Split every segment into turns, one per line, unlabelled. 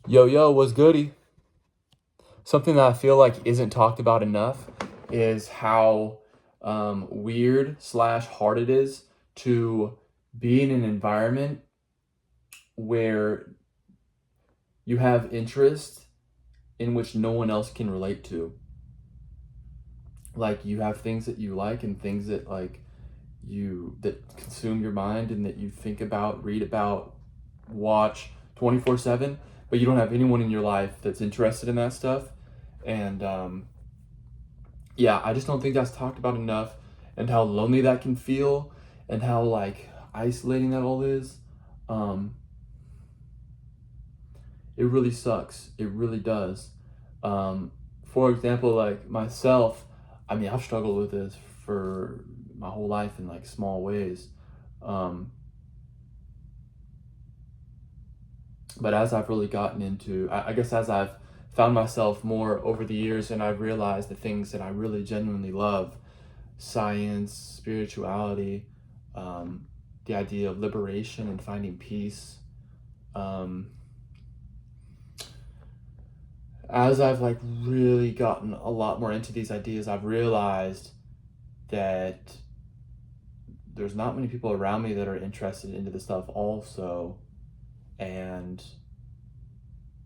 Yo, yo, what's goody? Something that I feel like isn't talked about enough is how weird slash hard it is to be in an environment where you have interest in which no one else can relate to. Like you have things that you like and things that that consume your mind and that you think about, read about, watch 24/7, but you don't have anyone in your life that's interested in that stuff. And yeah, I just don't think that's talked about enough, and how lonely that can feel, and how like isolating that all is. Um, it really sucks. It really does. For example, like myself, I mean, I've struggled with this for my whole life in like small ways. Um, but as I've really gotten into, I guess as I've found myself more over the years and I've realized the things that I really genuinely love, science, spirituality, um, the idea of liberation and finding peace. Um, as I've like really gotten a lot more into these ideas, I've realized that there's not many people around me that are interested into this stuff also, and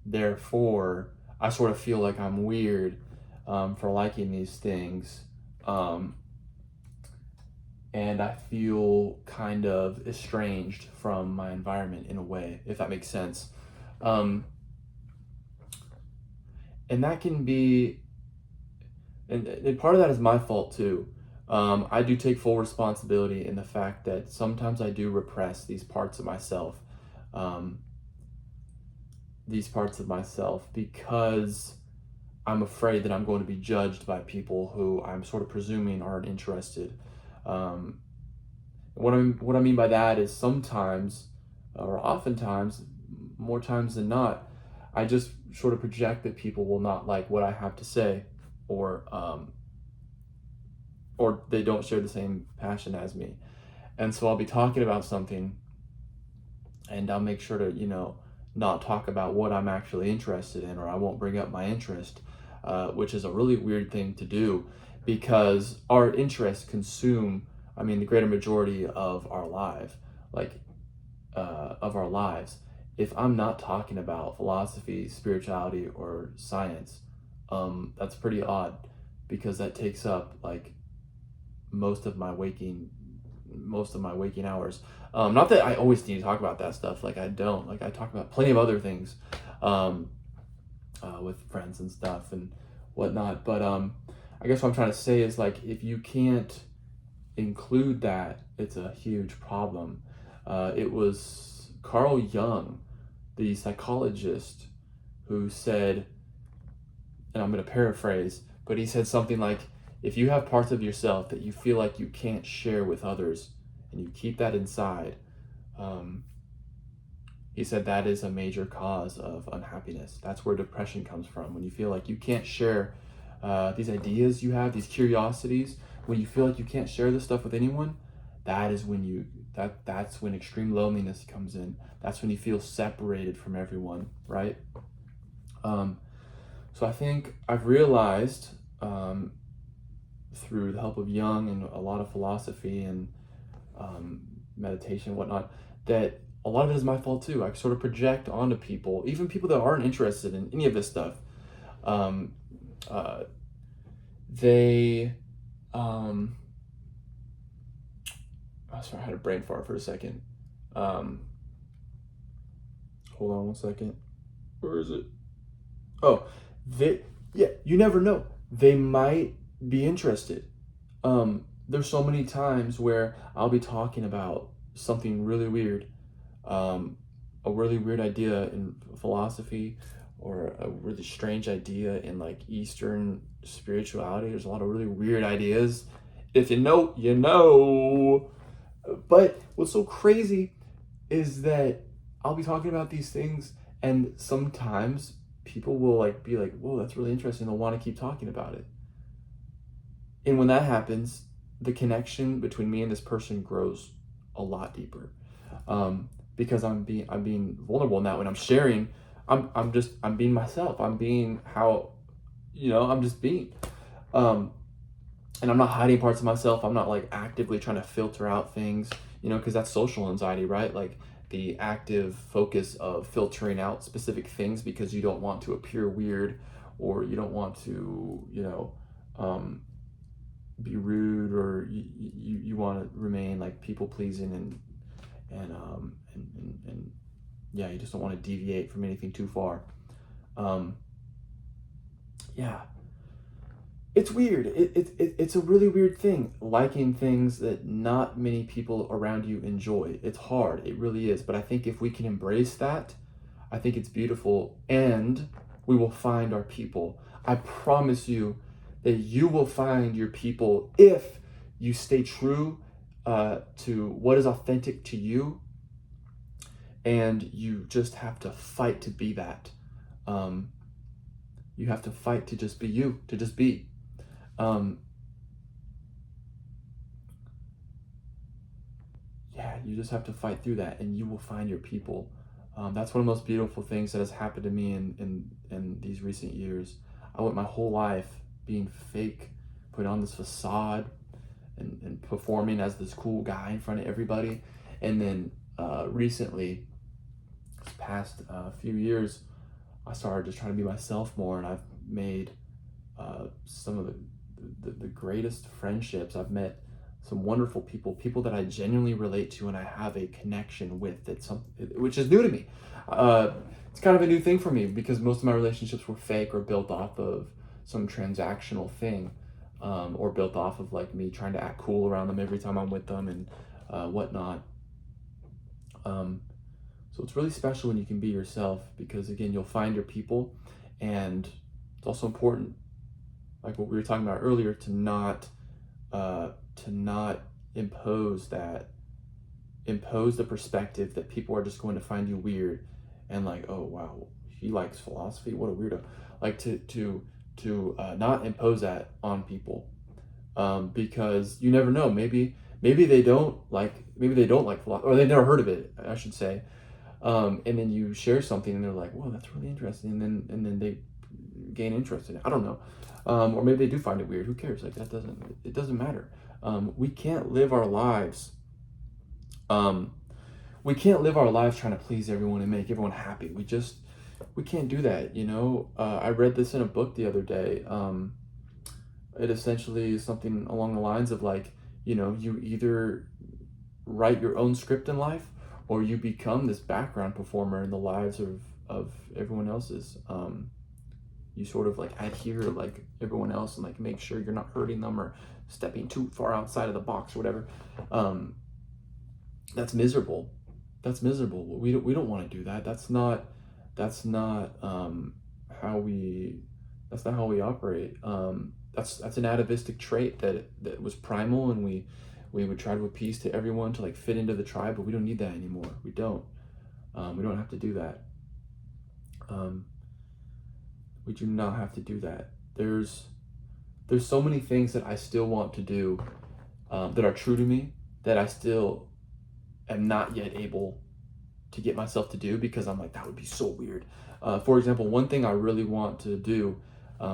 therefore I sort of feel like I'm weird for liking these things. Um, and I feel kind of estranged from my environment in a way, if that makes sense. Um, and that can be, and part of that is my fault too. I do take full responsibility in the fact that sometimes I do repress um, these parts of myself because I'm afraid that I'm going to be judged by people who I'm sort of presuming aren't interested. Um, what I mean by that is sometimes, or oftentimes, more times than not, I just sort of project that people will not like what I have to say, or or they don't share the same passion as me, and so I'll be talking about something, and I'll make sure to not talk about what I'm actually interested in, or I won't bring up my interest, which is a really weird thing to do because our interests consume, I mean, the greater majority of our life, like of our lives. If I'm not talking about philosophy, spirituality, or science, that's pretty odd because that takes up like most of my waking hours. Not that I always need to talk about that stuff. Like I don't. Like I talk about plenty of other things um, with friends and stuff and whatnot. But I guess what I'm trying to say is like if you can't include that, it's a huge problem. It was Carl Jung, the psychologist, who said, and I'm going to paraphrase, but he said something like, if you have parts of yourself that you feel like you can't share with others and you keep that inside, um, he said that is a major cause of unhappiness. That's where depression comes from. When you feel like you can't share these ideas you have, these curiosities, when you feel like you can't share this stuff with anyone, that is when that's when extreme loneliness comes in. That's when you feel separated from everyone, right? Um, so I think I've realized through the help of Jung and a lot of philosophy and meditation and whatnot, that a lot of it is my fault too. I sort of project onto people, even people that aren't interested in any of this stuff. Um, uh, they, um, oh, sorry, I had a brain fart for a second. Hold on one second. Where is it? Oh, yeah, you never know. They might be interested. There's so many times where I'll be talking about something really weird, a really weird idea in philosophy, or a really strange idea in like Eastern spirituality. There's a lot of really weird ideas. If you know, you know. But what's so crazy is that I'll be talking about these things, and sometimes people will like be like, "Whoa, that's really interesting." They'll want to keep talking about it. And when that happens, the connection between me and this person grows a lot deeper, because I'm being vulnerable in that when I'm sharing I'm being myself. I'm being how, I'm just being. Um, and I'm not hiding parts of myself. I'm not like actively trying to filter out things, because that's social anxiety, right? Like the active focus of filtering out specific things because you don't want to appear weird, or you don't want to, um, be rude, or you want to remain like people pleasing, and yeah, you just don't want to deviate from anything too far. Um, yeah, it's weird. It's a really weird thing, liking things that not many people around you enjoy. It's hard. It really is. But I think if we can embrace that, I think it's beautiful, and we will find our people. I promise you that you will find your people if you stay true to what is authentic to you, and you just have to fight to be that. Um, you have to fight to just be you, to just be. Um, yeah, you just have to fight through that, and you will find your people. That's one of the most beautiful things that has happened to me in these recent years. I went my whole life being fake, putting on this facade, and performing as this cool guy in front of everybody. And then recently, this past few years, I started just trying to be myself more, and I've made some of the greatest friendships. I've met some wonderful people that I genuinely relate to and I have a connection with, which is new to me. It's kind of a new thing for me because most of my relationships were fake or built off of some transactional thing, or built off of like me trying to act cool around them every time I'm with them, and whatnot. So it's really special when you can be yourself, because again, you'll find your people, and it's also important, like what we were talking about earlier, to not impose the perspective that people are just going to find you weird, and like, oh wow, he likes philosophy, what a weirdo. Like to not impose that on people, because you never know. Maybe they don't like philosophy, or they've never heard of it, I should say. And then you share something and they're like, whoa, that's really interesting, and then they gain interest in it. I don't know. Or maybe they do find it weird. Who cares? Like it doesn't matter. We can't live our lives. We can't live our lives trying to please everyone and make everyone happy. We can't do that. I read this in a book the other day. It essentially is something along the lines of like, you either write your own script in life, or you become this background performer in the lives of everyone else's. You sort of like adhere like everyone else and like make sure you're not hurting them or stepping too far outside of the box or whatever. That's miserable. We don't want to do that. That's not how we operate. That's an atavistic trait that was primal, and we would try to appease to everyone to like fit into the tribe, but we don't need that anymore. We don't have to do that. We do not have to do that. There's so many things that I still want to do, that are true to me, that I still am not yet able to get myself to do, because I'm like, that would be so weird. For example, one thing I really want to do,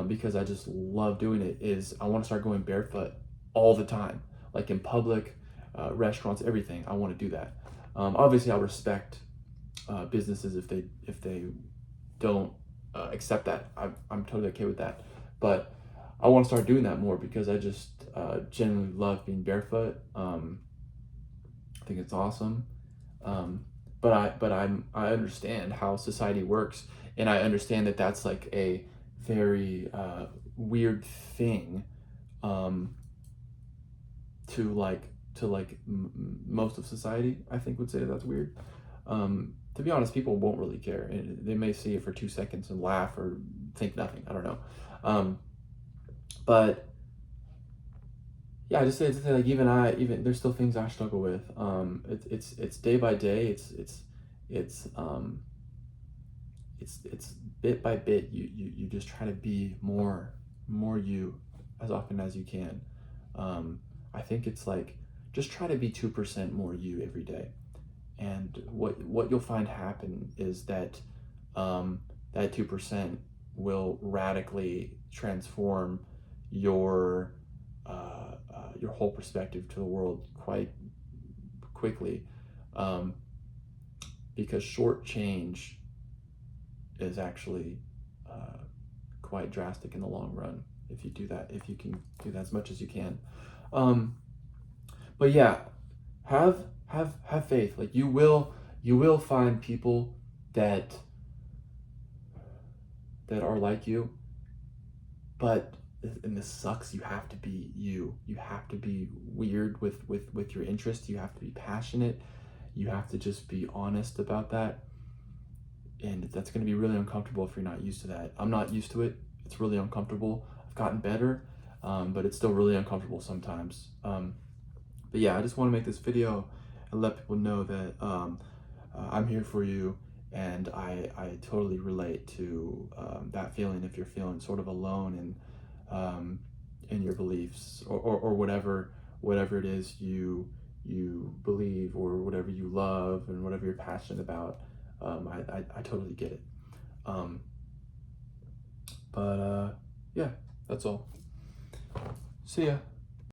because I just love doing it, is I want to start going barefoot all the time, like in public, restaurants, everything. I want to do that. Obviously, I respect businesses if they don't accept that. I'm totally okay with that, but I want to start doing that more, because I just genuinely love being barefoot. I think it's awesome. But I understand how society works, and I understand that that's like a very weird thing, most of society, I think, would say that's weird. To be honest, people won't really care, and they may see it for 2 seconds and laugh or think nothing. I don't know. But yeah, I just say to say like, even there's still things I struggle with. It's day by day. It's bit by bit. You just try to be more you as often as you can. I think it's like, just try to be 2% more you every day, and what you'll find happen is that that 2% will radically transform your whole perspective to the world quite quickly, because short change is actually quite drastic in the long run if you do that, if you can do that as much as you can. But yeah, have faith. Like you will find people that are like you, but, and this sucks, you have to be you. You have to be weird with your interests. You have to be passionate. You have to just be honest about that. And that's going to be really uncomfortable if you're not used to that. I'm not used to it. It's really uncomfortable. I've gotten better, but it's still really uncomfortable sometimes. But yeah, I just want to make this video and let people know that I'm here for you, and I totally relate to that feeling if you're feeling sort of alone in your beliefs, or whatever it is you believe, or whatever you love and whatever you're passionate about. I totally get it. But yeah, that's all. See ya.